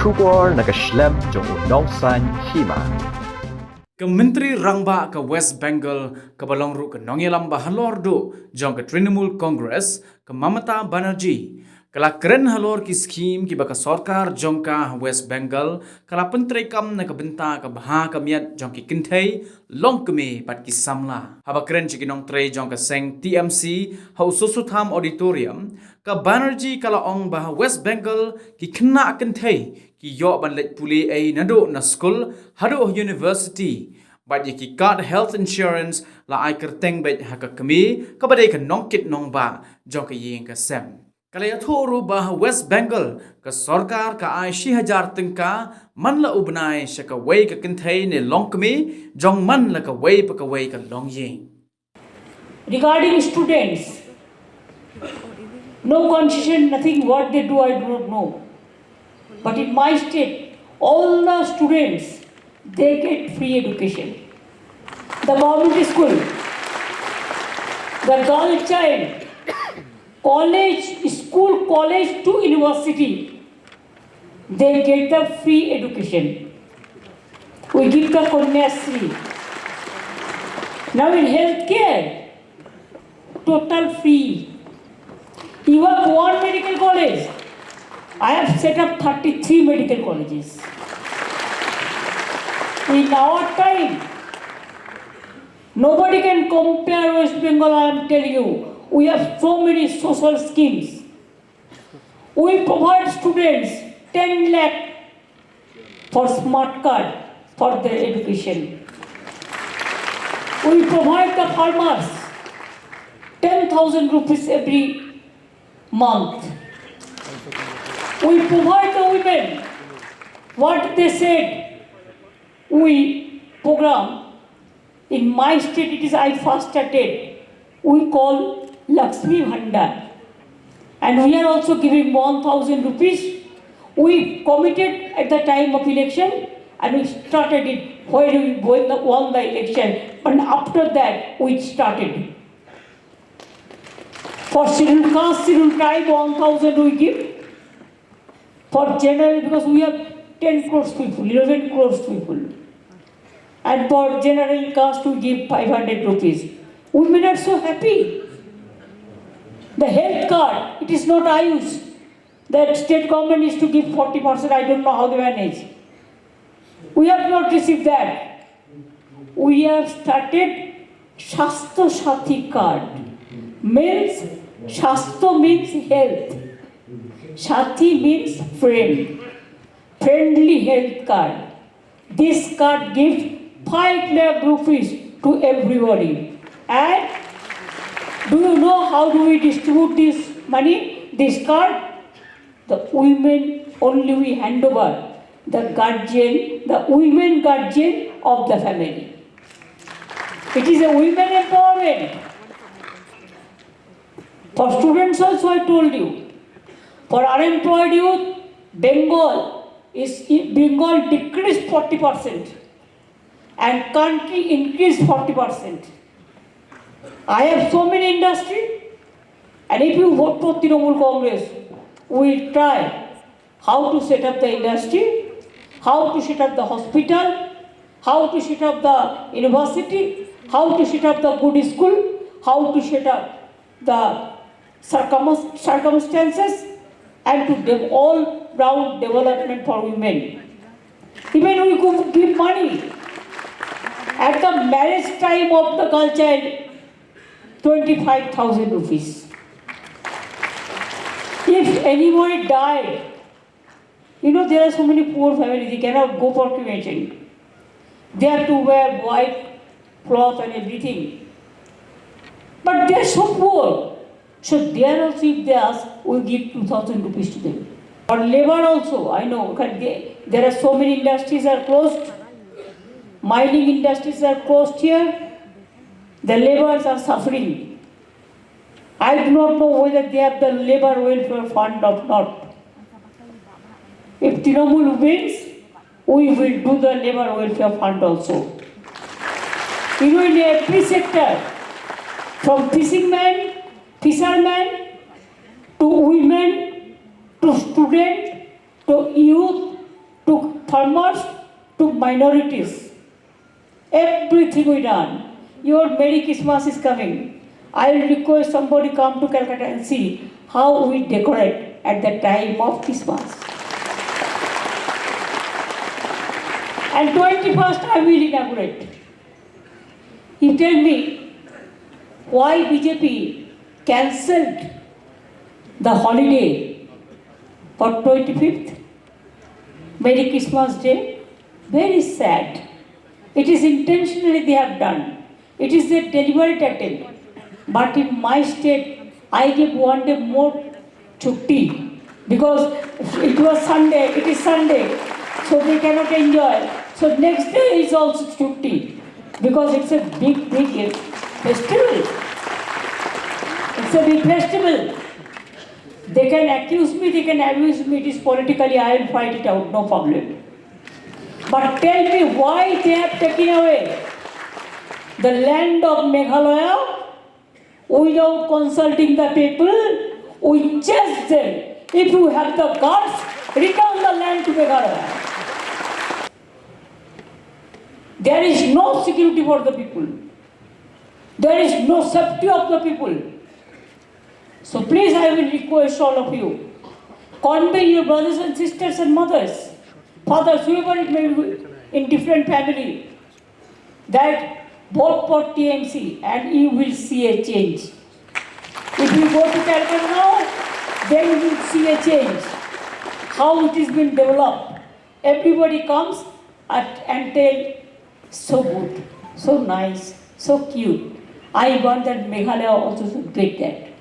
Shubor nakaslem jong unongsan Hima. Kementeri Rangba ke West Bengal ke Balongru ke Nongyelam Halor do jong ke Trinamool Congress ke Mamata Banerjee kala Kren Halor ki skim ki baka sarkar jong ka West Bengal kala penteri kam na ke benta ke Baha ke Miat jong ki Kynthei Longkmie pat ki Samla haba Kren chi ki nong tre jong ke Seng TMC hau Susutham Auditorium ke Banerjee kala ong Baha West Bengal ki kena Kynthei ki yo ban lek puli ai nado na school hado university but ki card health insurance la ai kerteng bet haka kami ka badai ka nongkit nong ba jong ka yeng ka sem kala ya thoru ba West Bengal ka sarkar ka ai 6000 tengka man la ubnai shaka wei ka Kynthei ne Longkmie jong man la ka wei pa ka wei ka long yeng. Regarding students, no concession, nothing what they do, I do not know. But in my state, all the students, they get free education. The government school, the girl child, college, school, college to university, they get the free education. We give the Kanyasri. Now in healthcare, total free. You have one medical college. I have set up 33 medical colleges. In our time, nobody can compare West Bengal, I am telling you. We have so many social schemes. We provide students 10 lakh for smart card for their education. We provide the farmers 10,000 rupees every month. We provide the women what they said. We program. In my state, it is I first started. We call Lakshmi Bhandar. And we are also giving 1,000 rupees. We committed at the time of election and we started it when we won the election. But after that, we started. For scheduled caste, scheduled tribe, 1,000 we give. For general, because we have 10 crores people, 11 crores people. And for general caste, we give 500 rupees. Women are so happy. The health card, it is not Ayush. The state government is to give 40%, I don't know how they manage. We have not received that. We have started Shastha Sathi card. Means, Shastha means health. Sathi means friend. Friendly health card. This card gives 5 lakh rupees to everybody. And do you know how do we distribute this money, this card? The women only we hand over. The guardian, the women guardian of the family. It is a women empowerment. For students also I told you. For unemployed youth, Bengal decreased 40% and country increased 40%. I have so many industry, and if you vote for Trinamool Congress, we will try how to set up the industry, how to set up the hospital, how to set up the university, how to set up the good school, how to set up the circumstances, and to give all-round development for women. Even we could give money. At the marriage time of the girl child, 25,000 rupees. If anybody died, there are so many poor families, they cannot go for cremation. They have to wear white cloth and everything. But they are so poor. So there also, if they ask, we give 2,000 rupees to them. For labor also, I know, there are so many industries are closed. Mining industries are closed here. The laborers are suffering. I do not know whether they have the labor welfare fund or not. If Trinamool wins, we will do the labor welfare fund also. In every sector, from fishermen to women, to student, to youth, farmers to minorities. Everything we done. Your Merry Christmas is coming. I will request somebody come to Calcutta and see how we decorate at the time of Christmas. And 21st I will inaugurate. You tell me why BJP cancelled the holiday for 25th, Merry Christmas Day. Very sad. It is intentionally they have done. It is a deliberate attempt. But in my state, I give 1 day more chutti because it was Sunday, it is Sunday, so they cannot enjoy. So next day is also chutti because it's a big festival. It's a big festival. They can accuse me, they can abuse me, it is politically, I will fight it out, no problem. But tell me why they have taken away the land of Meghalaya without consulting the people. We chase them. If you have the guts, return the land to Meghalaya. There is no security for the people. There is no safety of the people. So please, I will request all of you, convey your brothers and sisters and mothers, fathers, whoever it may be, in different family, that vote for TMC and you will see a change. If you go to Calcutta now, then you will see a change. How it has been developed. Everybody comes and tell, so good, so nice, so cute. I want that Meghalaya also should get that.